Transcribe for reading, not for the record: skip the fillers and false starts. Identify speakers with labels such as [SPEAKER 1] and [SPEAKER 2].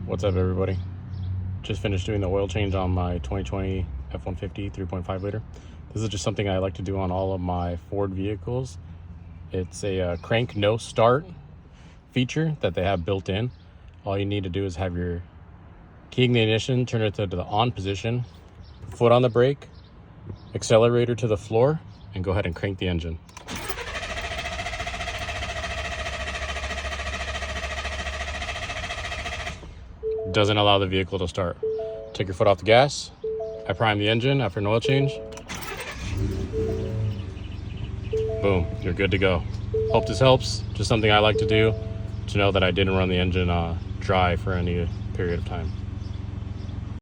[SPEAKER 1] What's up, everybody? Just finished doing the oil change on my 2020 F150 3.5 liter. This is just something I like to do on all of my Ford vehicles. It's a crank no start feature that they have built in. All you need to do is have your key in the ignition, turn it to the on position, foot on the brake, accelerator to the floor, and go ahead and crank the engine. Doesn't allow the vehicle to start. Take your foot off the gas. I prime the engine after an oil change. Boom, you're good to go. Hope this helps. Just something I like to do to know that I didn't run the engine dry for any period of time.